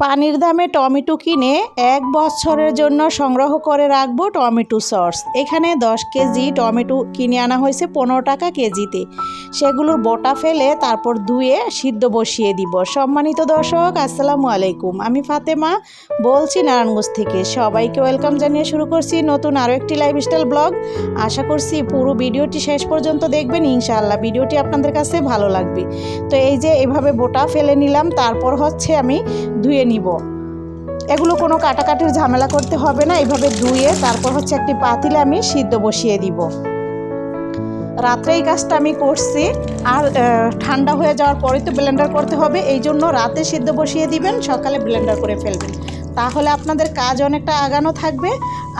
পানির দামে টমেটো কিনে 1 বছরের জন্য সংগ্রহ করে রাখবো টমেটো সস। এখানে 10 কেজি টমেটো কিনে আনা হয়েছে 15 টাকা কেজিতে। সেগুলোর বোটা ফেলে তারপর ধুয়ে সিদ্ধ বসিয়ে দিব। সম্মানিত দর্শক, আসসালামু আলাইকুম। আমি ফাতেমা বলছি নারায়ণগঞ্জ থেকে। সবাইকে ওয়েলকাম জানিয়ে শুরু করছি নতুন আরও একটি লাইফস্টাইল ব্লগ। আশা করছি পুরো ভিডিওটি শেষ পর্যন্ত দেখবেন, ইনশাআল্লাহ ভিডিওটি আপনাদের কাছে ভালো লাগবে। তো এই যে এভাবে বোটা ফেলে নিলাম, তারপর হচ্ছে আমি ধুয়ে নিব। এগুলো কোনো কাটাকাটির ঝামেলা করতে হবে না। এইভাবে ধুয়ে তারপর হচ্ছে একটি পাতিলে আমি সিদ্ধ বসিয়ে দিব। রাত্রে এই কাজটা আমি করছি, আর ঠান্ডা হয়ে যাওয়ার পরে তো ব্লেন্ডার করতে হবে। এই জন্য রাতে সিদ্ধ বসিয়ে দিবেন, সকালে ব্লেন্ডার করে ফেলবেন। তাহলে আপনাদের কাজ অনেকটা আগানো থাকবে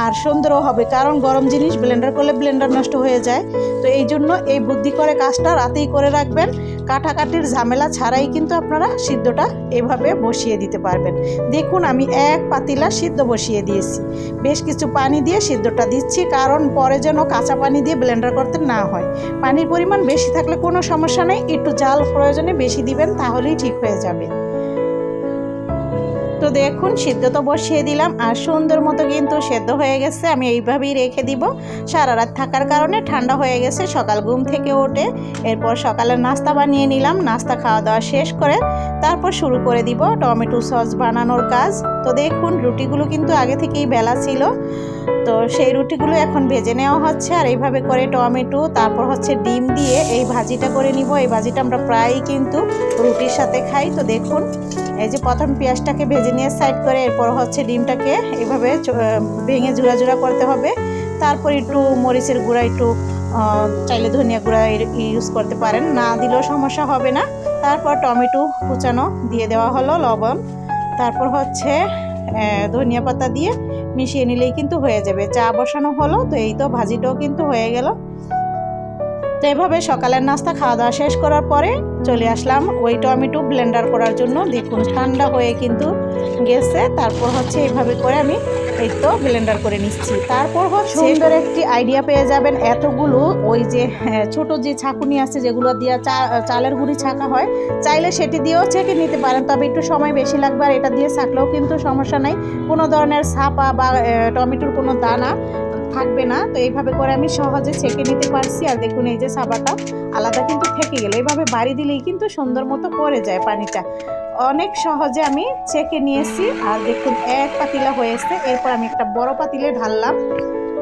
আর সুন্দরও হবে, কারণ গরম জিনিস ব্লেন্ডার করলে ব্লেন্ডার নষ্ট হয়ে যায়। তো এই জন্য এই বুদ্ধি করে কাজটা রাতেই করে রাখবেন। কাটাকাটির ঝামেলা ছাড়াই কিন্তু আপনারা সিদ্ধটা এভাবে বসিয়ে দিতে পারবেন। দেখুন আমি এক পাতিলা সিদ্ধ বসিয়ে দিয়েছি। বেশ কিছু পানি দিয়ে সিদ্ধটা দিচ্ছি, কারণ পরে যেন কাঁচা পানি দিয়ে ব্লেন্ডার করতে না হয়। পানির পরিমাণ বেশি থাকলে কোনো সমস্যা নেই, একটু জাল প্রয়োজনে বেশি দিবেন, তাহলেই ঠিক হয়ে যাবে। তো দেখুন সিদ্ধ তো বসিয়ে দিলাম, আর সুন্দর মতো কিন্তু সেদ্ধ হয়ে গেছে। আমি এইভাবেই রেখে দিব। সারা রাত থাকার কারণে ঠান্ডা হয়ে গেছে। সকাল ঘুম থেকে ওঠে এরপর সকালের নাস্তা বানিয়ে নিলাম। নাস্তা খাওয়া দাওয়া শেষ করে তারপর শুরু করে দিব টমেটো সস বানানোর কাজ। তো দেখুন রুটিগুলো কিন্তু আগে থেকেই বেলা ছিল, তো সেই রুটিগুলো এখন ভেজে নেওয়া হচ্ছে। আর এইভাবে করে টমেটো তারপর হচ্ছে ডিম দিয়ে এই ভাজিটা করে নিব। এই ভাজিটা আমরা প্রায়ই কিন্তু রুটির সাথে খাই। তো দেখুন এই যে প্রথম পেঁয়াজটাকে ভেজে নিয়ে সাইড করে এরপর হচ্ছে ডিমটাকে এইভাবে ভেঙে জোড়া জোড়া করতে হবে। তারপর একটু মরিচের গুঁড়া, একটু চাইলে ধনিয়া গুঁড়া ইউজ করতে পারেন, না দিলেও সমস্যা হবে না। তারপর টমেটো কুচানো দিয়ে দেওয়া হলো, লবণ, তারপর হচ্ছে ধনিয়া পাতা দিয়ে মিশিয়ে নিলেই কিন্তু হয়ে যাবে। চা বসানো হলো। তো এই তো ভাজিটাও কিন্তু হয়ে গেল। তো এভাবে সকালের নাস্তা খাওয়া দাওয়া শেষ করার পরে চলে আসলাম ওই টমেটো ব্লেন্ডার করার জন্য। দেখুন ঠান্ডা হয়ে কিন্তু গেছে। তারপর হচ্ছে এইভাবে করে আমি এই তো ব্লেন্ডার করে নিচ্ছি। তারপর হচ্ছে সুন্দর একটি আইডিয়া পেয়ে যাবেন। এতগুলো ওই যে ছোট যে ছাঁকুনি আছে যেগুলো দিয়ে চালের গুঁড়ি ছাঁকা হয়, চাইলে সেটি দিয়েও ছেঁকে নিতে পারেন, তবে একটু সময় বেশি লাগবে। আর এটা দিয়ে ছাঁকলেও কিন্তু সমস্যা নাই, কোনো ধরনের ছাপা বা টমেটোর কোনো দানা থাকবে না। তো এইভাবে করে আমি সহজে ছেঁকে নিতে পারছি। আর দেখুন এই যে সাবাটা আলাদা কিন্তু থেকে গেল। এইভাবে বাড়ি দিলেই কিন্তু সুন্দর মতো পড়ে যায় পানিটা। অনেক সহজে আমি ছেঁকে নিয়েছি। আর দেখুন এক পাতিলা হয়েছে। এরপর আমি একটা বড় পাতিলে ঢাললাম।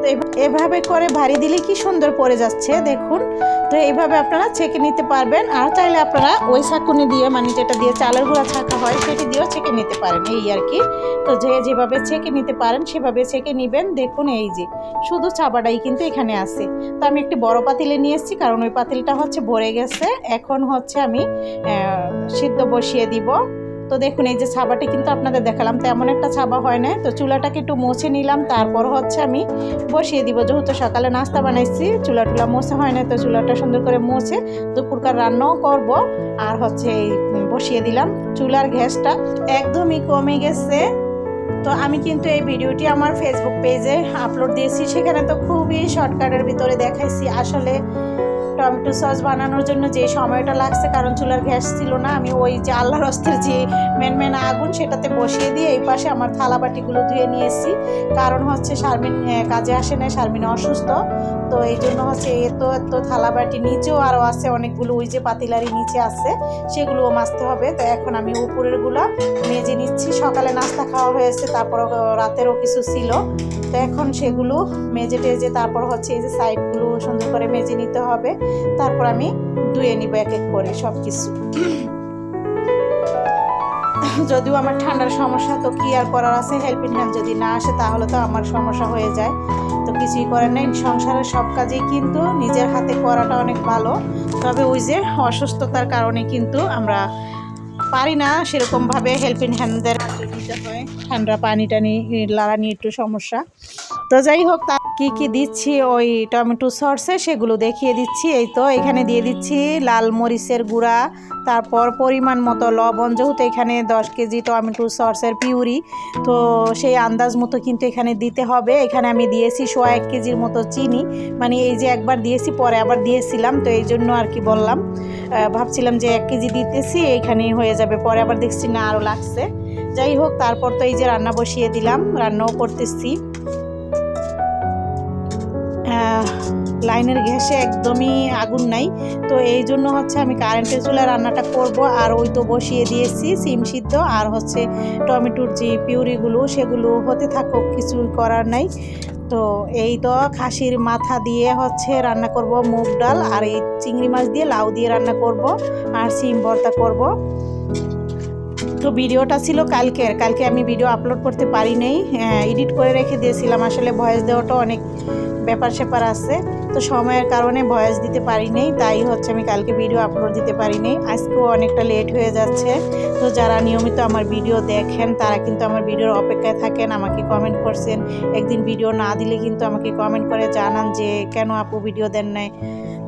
তো এভাবে করে ভারী দিলে কি সুন্দর পড়ে যাচ্ছে দেখুন। তো এইভাবে আপনারা ছেঁকে নিতে পারবেন। আর চাইলে আপনারা ওই ছাঁকুনি দিয়ে, মানে যেটা দিয়ে চালের গুঁড়া ছাঁকা হয়, সেটি দিয়েও ছেঁকে নিতে পারেন, এই আর কি। তো যেভাবে ছেঁকে নিতে পারেন সেভাবে ছেঁকে নেবেন। দেখুন এই যে শুধু চাবাটাই কিন্তু এখানে আছে। তো আমি একটি বড় পাতিলে নিয়ে এসেছি, কারণ ওই পাতিলটা হচ্ছে ভরে গেছে। এখন হচ্ছে আমি সিদ্ধ বসিয়ে দিব। তো দেখুন এই যে ছাবাটি কিন্তু আপনাদের দেখালাম, তেমন একটা ছাবা হয় না। তো চুলাটাকে একটু মুছে নিলাম, তারপর হচ্ছে আমি বসিয়ে দিব। যেহেতু সকালে নাস্তা বানাইছি, চুলা মোছা হয় না, তো চুলাটা সুন্দর করে মুছে দুপুরকার রান্নাও করব। আর হচ্ছে বসিয়ে দিলাম। চুলার গ্যাসটা একদমই কমে গেছে। তো আমি কিন্তু এই ভিডিওটি আমার ফেসবুক পেজে আপলোড দিয়েছি, সেখানে তো খুবই শর্টকাটের ভিতরে দেখাইছি আসলে টমেটো সস বানানোর জন্য যে সময়টা লাগছে, কারণ চুলার গ্যাস ছিল না। আমি ওই যে আল্লাহর হস্তের যে মেন আগুন সেটাতে বসিয়ে দিয়ে এই পাশে আমার থালা বাটিগুলো ধুয়ে নিয়েছি। কারণ হচ্ছে শারমিন কাজে আসে না, শারমিন অসুস্থ। তো এই জন্য হচ্ছে এত থালা বাটি, নিচেও আরও আছে অনেকগুলো, ওই যে পাতিলারি নিচে আছে, সেগুলোও মাজতে হবে। তো এখন আমি উপরের গুলা মেজে নিচ্ছি। সকালে নাস্তা খাওয়া হয়েছে, তারপর রাতেরও কিছু ছিল। তো এখন সেগুলো মেজে টেজে তারপর হচ্ছে এই যে সাইডগুলো সুন্দর করে মেজে নিতে হবে। তারপর আমি ধুয়ে নিব এক এক করে সব কিছু। যদিও আমার ঠান্ডার সমস্যা, তো কি আর করার আছে, হেল্পিং হ্যান্ড যদি না আসে তাহলে তো আমার সমস্যা হয়ে যায়। তো কিছুই করার নেই, সংসারের সব কাজেই কিন্তু নিজের হাতে করাটা অনেক ভালো। তবে ওই যে অসুস্থতার কারণে কিন্তু আমরা পারি না সেরকমভাবে হেল্পিং হ্যান্ডদের দিতে হয়। ঠান্ডা পানি টানি লাড়া নিয়ে একটু সমস্যা। তো যাই হোক, তা কী কী দিচ্ছি ওই টমেটো সসে সেগুলো দেখিয়ে দিচ্ছি। এই তো এখানে দিয়ে দিচ্ছি লাল মরিচের গুঁড়া, তারপর পরিমাণ মতো লবণ। যেহেতু এখানে 10 কেজি টমেটো সসের পিউরি, তো সেই আন্দাজ মতো কিন্তু এখানে দিতে হবে। এখানে আমি দিয়েছি 1 কেজির মতো চিনি, মানে এই যে একবার দিয়েছি পরে আবার দিয়েছিলাম, তো এই জন্য আর কি বললাম। ভাবছিলাম যে 1 কেজি দিতেছি এখানেই হয়ে যাবে, পরে আবার দেখছি না আরও লাগছে। যাই হোক, তারপর তো এই যে রান্না বসিয়ে দিলাম, রান্নাও করতেছি। লাইনের গ্যাসে একদমই আগুন নাই, তো এই জন্য হচ্ছে আমি কারেন্টের চুলায় রান্নাটা করব। আর ওই তো বসিয়ে দিয়েছি সিম সিদ্ধ, আর হচ্ছে টমেটোর যে পিউরিগুলো সেগুলো হতে থাকুক, কিছু করার নাই। তো এই তো খাসির মাথা দিয়ে হচ্ছে রান্না করব মুগ ডাল, আর এই চিংড়ি মাছ দিয়ে লাউ দিয়ে রান্না করব, আর সিম ভর্তা করব। তো ভিডিওটা ছিল কালকে আমি ভিডিও আপলোড করতে পারি নাই, এডিট করে রেখে দিয়েছিলাম। আসলে ভয়েস দেওয়াটা অনেক ব্যাপার স্যাপার আছে, তো সময়ের কারণে ভয়েস দিতে পারি নাই, তাই হচ্ছে আমি কালকে ভিডিও আপলোড দিতে পারি নাই। আজকেও অনেকটা লেট হয়ে যাচ্ছে। তো যারা নিয়মিত আমার ভিডিও দেখেন তারা কিন্তু আমার ভিডিওর অপেক্ষায় থাকেন, আমাকে কমেন্ট করছেন। একদিন ভিডিও না দিলে কিন্তু আমাকে কমেন্ট করে জানান যে কেন আপু ভিডিও দেন নাই।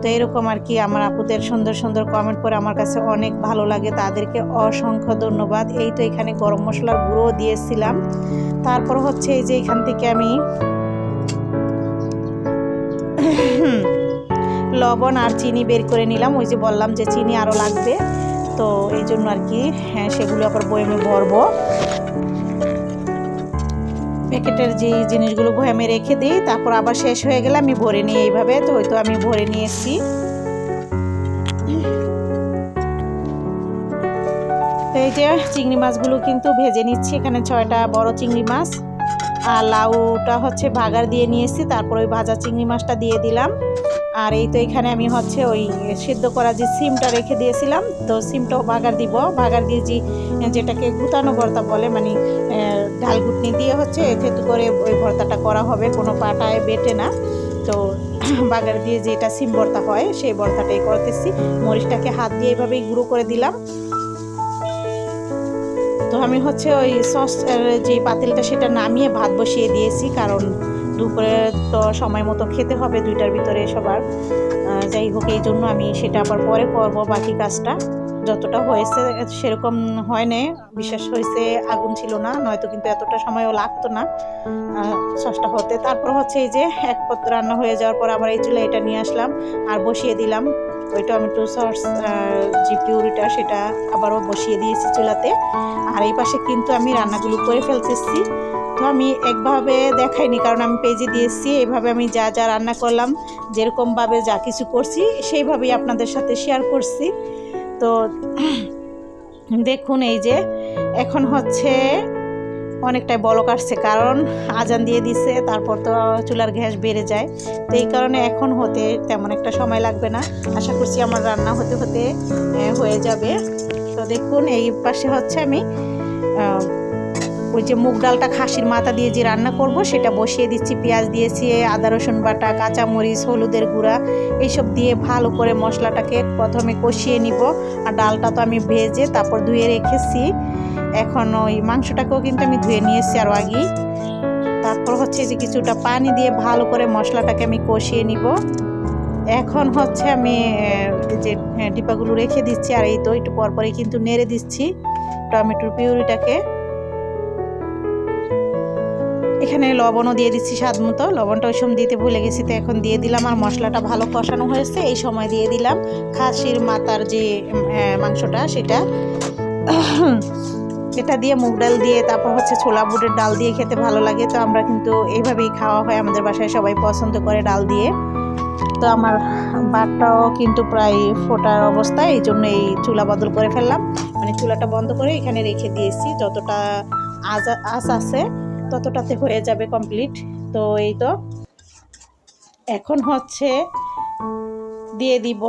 তো এরকম আর কি, আমার আপুদের সুন্দর সুন্দর কমেন্ট করে আমার কাছে অনেক ভালো লাগে, তাদেরকে অসংখ্য ধন্যবাদ। এই তো এখানে গরম মশলার গুঁড়ো দিয়েছিলাম। তারপর হচ্ছে এই যে এখান থেকে আমি লবণ আর চিনি বের করে নিলাম। ওই যে বললাম যে চিনি আরও লাগবে, তো এই জন্য আর কি সেগুলো আবার বয়ামে ভরবো। প্যাকেটের যে জিনিসগুলো বয়ামে রেখে দিই, তারপর আবার শেষ হয়ে গেলে আমি ভরে নিই এইভাবে। তো ওই তো আমি ভরে নিয়েছি। তো এই যে চিংড়ি মাছগুলো কিন্তু ভেজে নিচ্ছি। এখানে 6টা বড় চিংড়ি মাছ, আর লাউটা হচ্ছে ভাগার দিয়ে নিয়েছি। তারপর ওই ভাজা চিংড়ি মাছটা দিয়ে দিলাম। আর এই তো এখানে আমি হচ্ছে ওই সিদ্ধ করা যে সিমটা রেখে দিয়েছিলাম, তো সিমটাও ভাগার দিব। ভাগার দিয়ে যেটাকে গুতানো ভর্তা বলে, মানে ঢাল ঘুটনি দিয়ে হচ্ছে থেতু করে ওই ভর্তাটা করা হবে, কোনো পাটায় বেটে না। তো বাগার দিয়ে যেটা সিম ভর্তা হয় সেই ভর্তাটাই করতেছি। মরিচটাকে হাত দিয়ে এভাবেই গুঁড়ো করে দিলাম। তো আমি হচ্ছে ওই সস যে পাতিলটা সেটা নামিয়ে ভাত বসিয়ে দিয়েছি, কারণ দুপুরে তো সময় মতো খেতে হবে 2টার ভিতরে সবার। যাই হোক, এই জন্য আমি সেটা আবার পরে করব। বাকি কাজটা যতটা হয়েছে সেরকম হয় না, বিশেষ হয়েছে আগুন ছিল না, নয়তো কিন্তু এতটা সময়ও লাগতো না সসটা হতে। তারপর হচ্ছে এই যে এক পদ রান্না হয়ে যাওয়ার পর আবার এই চুলা এটা নিয়ে আসলাম আর বসিয়ে দিলাম ওই টমেটো সস যে পিউরিটা সেটা আবারও বসিয়ে দিয়েছি চুলাতে। আর এই পাশে কিন্তু আমি রান্নাগুলো করে ফেলতেছি। তো আমি একভাবে দেখাইনি, কারণ আমি পেজে দিয়েছি। এইভাবে আমি যা যা রান্না করলাম, যেরকমভাবে যা কিছু করছি সেইভাবেই আপনাদের সাথে শেয়ার করছি। তো দেখুন এই যে এখন হচ্ছে অনেকটাই বলক আসছে, কারণ আজান দিয়ে দিছে, তারপর তো চুলার গ্যাস বেড়ে যায়। তো এই কারণে এখন হতে তেমন একটা সময় লাগবে না। আশা করছি আমার রান্না হতে হতে হয়ে যাবে। তো দেখুন এই পাশে হচ্ছে আমি ওই যে মুগ ডালটা খাসির মাথা দিয়ে যে রান্না করব সেটা বসিয়ে দিচ্ছি। পেঁয়াজ দিয়েছি, আদা রসুন বাটা, কাঁচামরিচ, হলুদের গুঁড়া এইসব দিয়ে ভালো করে মশলাটাকে প্রথমে কষিয়ে নিব। আর ডালটা তো আমি ভেজে তারপর ধুয়ে রেখেছি। এখন ওই মাংসটাকেও কিন্তু আমি ধুয়ে নিয়েছি আরও আগেই। তারপর হচ্ছে যে কিছুটা পানি দিয়ে ভালো করে মশলাটাকে আমি কষিয়ে নিব। এখন হচ্ছে আমি যে ডিব্বাগুলো রেখে দিচ্ছি, আর এই তো একটু পরপরই কিন্তু নেড়ে দিচ্ছি টমেটোর পিউরিটাকে। এখানে লবণও দিয়ে দিচ্ছি স্বাদ মতো, লবণটা ওই সময় দিতে ভুলে গেছি, তো এখন দিয়ে দিলাম। আর মশলাটা ভালো কষানো হয়েছে, এই সময় দিয়ে দিলাম খাসির মাথার যে মাংসটা সেটা। এটা দিয়ে মুগ ডাল দিয়ে, তারপর হচ্ছে ছোলা বুটের ডাল দিয়ে খেতে ভালো লাগে। তো আমরা কিন্তু এইভাবেই খাওয়া হয়, আমাদের বাসায় সবাই পছন্দ করে ডাল দিয়ে। তো আমার ভাতটাও কিন্তু প্রায় ফোটার অবস্থায়, এই জন্য এই চুলা বদল করে ফেললাম, মানে চুলাটা বন্ধ করে এখানে রেখে দিয়েছি। যতটা আঁচ আছে ততটাতে হয়ে যাবে কমপ্লিট। তো এই তো এখন হচ্ছে দিয়ে দিব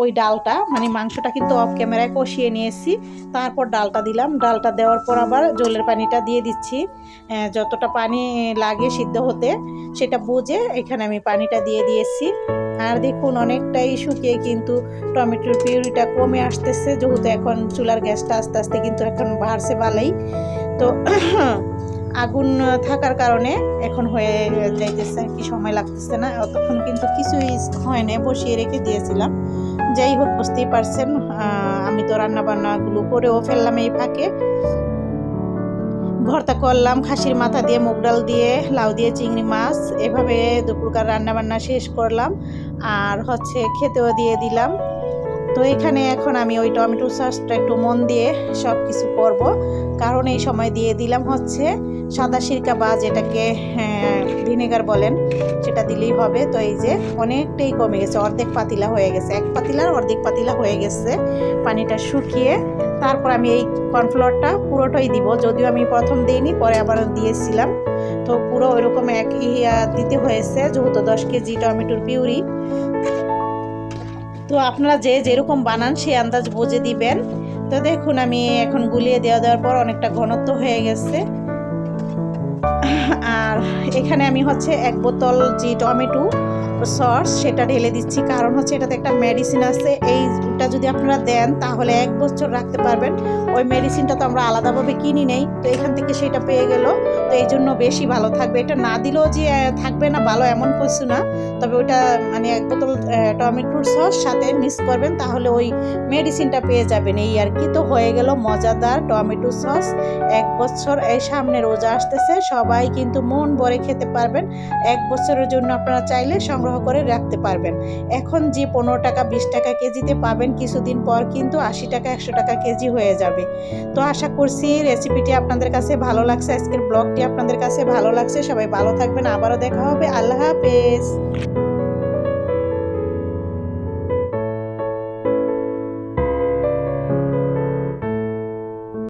ওই ডালটা, মানে মাংসটা কিন্তু অফ ক্যামেরায় কষিয়ে নিয়েছি, তারপর ডালটা দিলাম। ডালটা দেওয়ার পর আবার জলের পানিটা দিয়ে দিচ্ছি, যতটা পানি লাগে সিদ্ধ হতে সেটা বুঝে এখানে আমি পানিটা দিয়ে দিয়েছি। আর দেখুন অনেকটাই শুকিয়ে কিন্তু টমেটোর পিউরিটা কমে আসতেছে, যেহেতু এখন চুলার গ্যাসটা আস্তে আস্তে কিন্তু এখন বাড়ছে ভালোই। তো আগুন থাকার কারণে এখন হয়ে যাইতেছে, কি সময় লাগতেছে না, অতক্ষণ কিন্তু কিছুই হয় না, বসিয়ে রেখে দিয়েছিলাম। যাই হোক, বুঝতেই পারছেন আমি তো রান্না বান্নাগুলো করেও ফেললাম এই ফাঁকে। ভর্তা করলাম খাসির মাথা দিয়ে, মুগ ডাল দিয়ে, লাউ দিয়ে, চিংড়ি মাছ, এভাবে দুপুরকার রান্না বান্না শেষ করলাম। আর হচ্ছে খেতেও দিয়ে দিলাম। তো এখানে এখন আমি ওই টমেটো সসটা একটু মন দিয়ে সব কিছু করব, কারণ এই সময় দিয়ে দিলাম হচ্ছে সাদা সিরকা বা যেটাকে ভিনেগার বলেন, সেটা দিলেই হবে। তো এই যে অনেকটাই কমে গেছে, অর্ধেক পাতিলা হয়ে গেছে, এক পাতিলার অর্ধেক পাতিলা হয়ে গেছে পানিটা শুকিয়ে। তারপর আমি এই কর্নফ্লাওয়ারটা পুরোটাই দিব, যদিও আমি প্রথম দিইনি, পরে আবার দিয়েছিলাম। তো পুরো ওইরকম এক দিতে হয়েছে, যেহেতু 10 কেজি টমেটোর পিউরি। তো আপনারা যে যেরকম বানান সেই আন্দাজ বুঝে দিবেন। তো দেখুন আমি এখন গুলিয়ে দেওয়ার পর অনেকটা ঘনত্ব হয়ে গেছে। আর এখানে আমি হচ্ছে 1 বোতল যে টমেটো সস সেটা ঢেলে দিচ্ছি, কারণ হচ্ছে এটাতে একটা মেডিসিন আছে, এইটা যদি আপনারা দেন তাহলে 1 বছর রাখতে পারবেন। ওই মেডিসিনটা তো আমরা আলাদাভাবে কিনি নেই, তো এখান থেকে সেটা পেয়ে গেল, তো এই জন্য বেশি ভালো থাকবে। এটা না দিলেও যে থাকবে না ভালো এমন কিছু না, তবে ওইটা মানে 1 বোতল টমেটোর সস সাথে মিক্স করবেন, তাহলে ওই মেডিসিনটা পেয়ে যাবেন। এই আর কি, তো হয়ে গেল মজাদার টমেটো সস 1 বছর। এই সামনে রোজা আসতেছে, সবাই কিন্তু মন ভরে খেতে পারবেন। 1 বছরের জন্য আপনারা চাইলে সংগ্রহ করে রাখতে পারবেন। এখন যে 15 টাকা 20 টাকা কেজিতে পাবেন, কিছুদিন পর কিন্তু 80 টাকা 100 টাকা কেজি হয়ে যাবে। তো আশা করছি রেসিপিটি আপনাদের কাছে ভালো লাগছে, আজকের ব্লগটি আপনাদের কাছে ভালো লাগছে। সবাই ভালো থাকবেন, আবারও দেখা হবে। আল্লাহ হাফেজ।